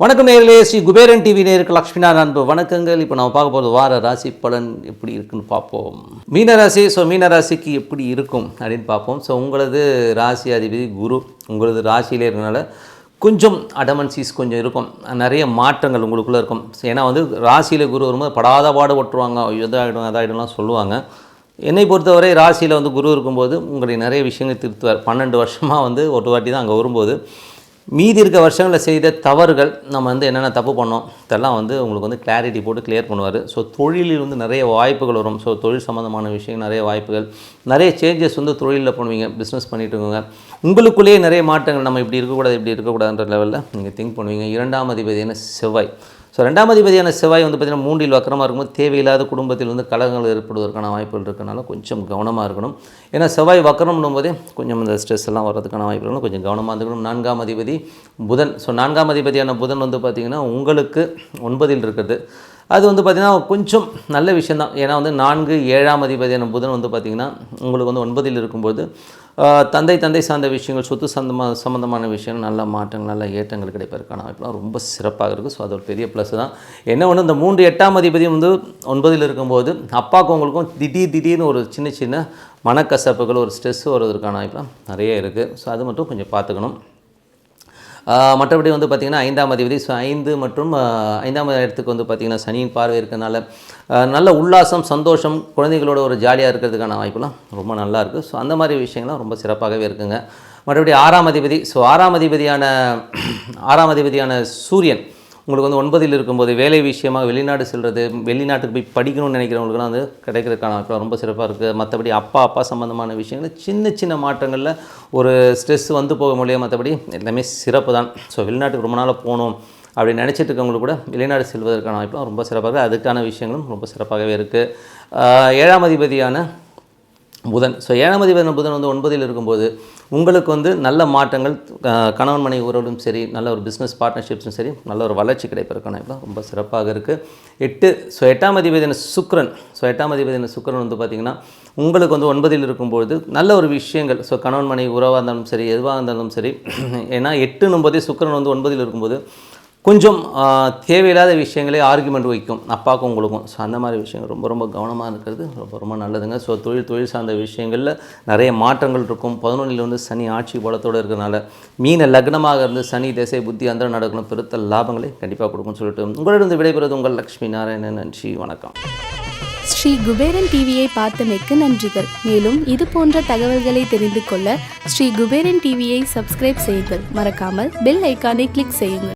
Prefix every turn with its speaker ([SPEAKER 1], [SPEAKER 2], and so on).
[SPEAKER 1] வணக்கம் நேயர்களே, ஸ்ரீ குபேரன் டிவி நேயருக்கு லக்ஷ்மிநாதன் அன்பு வணக்கங்கள். இப்போ நம்ம பார்க்க போகிறது வார ராசி பலன் எப்படி இருக்குன்னு பார்ப்போம். மீனராசி. மீனராசிக்கு எப்படி இருக்கும் அப்படின்னு பார்ப்போம். உங்களது ராசி அதிபதி குரு உங்களது ராசியிலே இருக்கனால கொஞ்சம் அடமன்சிஸ் கொஞ்சம் இருக்கும், நிறைய மாற்றங்கள் உங்களுக்குள்ளே இருக்கும். ஏன்னா ராசியில் குரு வரும்போது படாத பாடு ஓட்டுருவாங்க, இதாகிடும் அதாகிடும்லாம் சொல்லுவாங்க. என்னை பொறுத்தவரை ராசியில் குரு இருக்கும்போது உங்களுடைய நிறைய விஷயங்கள் திருத்துவார். 12 வருஷமாக ஒரு வாட்டி தான் அங்கே வரும்போது மீதி இருக்க வருஷங்களில் செய்த தவறுகள் நம்ம என்னென்ன தப்பு பண்ணோம் இதெல்லாம் உங்களுக்கு கிளாரிட்டி போட்டு கிளியர் பண்ணுவார். தொழிலில் நிறைய வாய்ப்புகள் வரும். தொழில் சம்மந்தமான விஷயங்கள் நிறைய வாய்ப்புகள், நிறைய சேஞ்சஸ் தொழிலில் பண்ணுவீங்க. பிஸ்னஸ் பண்ணிட்டு இருக்கோங்க, உங்களுக்குள்ளேயே நிறைய மாற்றங்கள். நம்ம இப்படி இருக்கக்கூடாது இப்படி இருக்கக்கூடாதுன்ற லெவலில் நீங்கள் திங்க் பண்ணுவீங்க. 2ஆம் அதிபதியான செவ்வாய். 2ஆம் அதிபதியான செவ்வாய் பார்த்திங்கன்னா 3இல் வக்கரமாக இருக்கும்போது தேவையில்லாத குடும்பத்தில் கலகங்கள் ஏற்படுவதற்கான வாய்ப்புகள் இருக்கிறனால கொஞ்சம் கவனமாக இருக்கணும். ஏன்னா செவ்வாய் வக்கரம்னும் போதே கொஞ்சம் இந்த ஸ்ட்ரெஸ் எல்லாம் வர்றதுக்கான வாய்ப்புகள் கொஞ்சம் கவனமாக இருக்கணும். 4ஆம் அதிபதி புதன். 4ஆம் அதிபதியான புதன் பார்த்திங்கன்னா உங்களுக்கு 9இல் இருக்கிறது. அது பார்த்திங்கன்னா கொஞ்சம் நல்ல விஷயந்தான். ஏன்னா 4, 7ஆம் அதிபதியான புதன் பார்த்திங்கன்னா உங்களுக்கு 9இல் இருக்கும்போது தந்தை சார்ந்த விஷயங்கள், சொத்து சம்மந்தமான விஷயங்கள், நல்ல மாற்றங்கள், நல்ல ஏற்றங்கள் கிடைப்பதற்கான வாய்ப்புலாம் ரொம்ப சிறப்பாக இருக்குது. அது ஒரு பெரிய ப்ளஸ் தான். என்ன இந்த 3, 8ஆம் அதிபதியும் 9இல் இருக்கும்போது அப்பாவுக்கும் உங்களுக்கும் திடீர்னு ஒரு சின்ன மனக்கசப்புகள், ஒரு ஸ்ட்ரெஸ் வருவதற்கான வாய்ப்புலாம் நிறைய இருக்குது. அது மட்டும் கொஞ்சம் பார்த்துக்கணும். மற்றபடி பார்த்திங்கன்னா 5ஆம் அதிபதி. 5 மற்றும் 5ஆம் இடத்துக்கு பார்த்திங்கன்னா சனியின் பார்வை இருக்கிறதுனால நல்ல உல்லாசம், சந்தோஷம், குழந்தைகளோட ஒரு ஜாலியாக இருக்கிறதுக்கான வாய்ப்புலாம் ரொம்ப நல்லா இருக்குது. அந்த மாதிரி விஷயங்கள்லாம் ரொம்ப சிறப்பாகவே இருக்குங்க. மற்றபடி 6ஆம் அதிபதி. 6ஆம் அதிபதியான சூரியன் உங்களுக்கு 9இல் இருக்கும்போது வேலை விஷயமாக வெளிநாடு செல்வது, வெளிநாட்டுக்கு போய் படிக்கணும்னு நினைக்கிறவங்களுக்குலாம் கிடைக்கிறதுக்கான வாய்ப்பு ரொம்ப சிறப்பாக இருக்குது. மற்றபடி அப்பா சம்மந்தமான விஷயங்கள் சின்ன மாற்றங்களில் ஒரு ஸ்ட்ரெஸ் போக முடியாது. மற்றபடி எல்லாமே சிறப்பு தான். வெளிநாட்டுக்கு ரொம்ப நாளாக போகணும் அப்படி நினச்சிட்டு இருக்கவங்களுக்கு கூட வெளிநாடு செல்வதற்கான வாய்ப்புலாம் ரொம்ப சிறப்பாக இருக்குது. அதுக்கான விஷயங்களும் ரொம்ப சிறப்பாகவே இருக்குது. 7ஆம் அதிபதியான புதன். 7ஆம் அதிபதியான புதன் 9இல் இருக்கும்போது உங்களுக்கு நல்ல மாற்றங்கள், கணவன் மனைவி உறவுகளும் சரி, நல்ல ஒரு பிஸ்னஸ் பார்ட்னர்ஷிப்ஸும் சரி, நல்ல ஒரு வளர்ச்சி கிடைப்பதற்கான ரொம்ப சிறப்பாக இருக்குது. 8. 8ஆம் அதிபதியான சுக்கிரன். 8ஆம் அதிபதியான சுக்கிரன் பார்த்திங்கன்னா உங்களுக்கு 9இல் இருக்கும்போது நல்ல ஒரு விஷயங்கள், கணவன் மனைவி உறவாக இருந்தாலும் சரி, எதுவாக இருந்தாலும் சரி. ஏன்னா 8னும் போதே சுக்கிரன் 9இல் இருக்கும்போது கொஞ்சம் தேவையில்லாத விஷயங்களே ஆர்குமெண்ட் வைக்கும் அப்பாவுக்கும் உங்களுக்கும். அந்த மாதிரி விஷயங்கள் ரொம்ப கவனமாக இருக்கிறது ரொம்ப நல்லதுங்க. தொழில் சார்ந்த விஷயங்களில் நிறைய மாற்றங்கள் இருக்கும். 11இல் சனி ஆட்சி பலத்தோடு இருக்கிறதுனால மீன லக்னமாக இருந்து சனி திசை புத்தி அந்த நடக்கணும், பெருத்த லாபங்களை கண்டிப்பாக கொடுக்கும்னு சொல்லிட்டு உங்களிடம் விடைபெறுவது உங்கள் லக்ஷ்மி நாராயணன். நன்றி, வணக்கம்.
[SPEAKER 2] ஸ்ரீ குபேரன் டிவியை பார்த்தமைக்கு நன்றிகள். மேலும் இது போன்ற தகவல்களை தெரிந்து கொள்ள ஸ்ரீ குபேரன் டிவியை சப்ஸ்கிரைப் செய்யுங்கள். மறக்காமல் பெல் ஐக்கானை கிளிக் செய்யுங்கள்.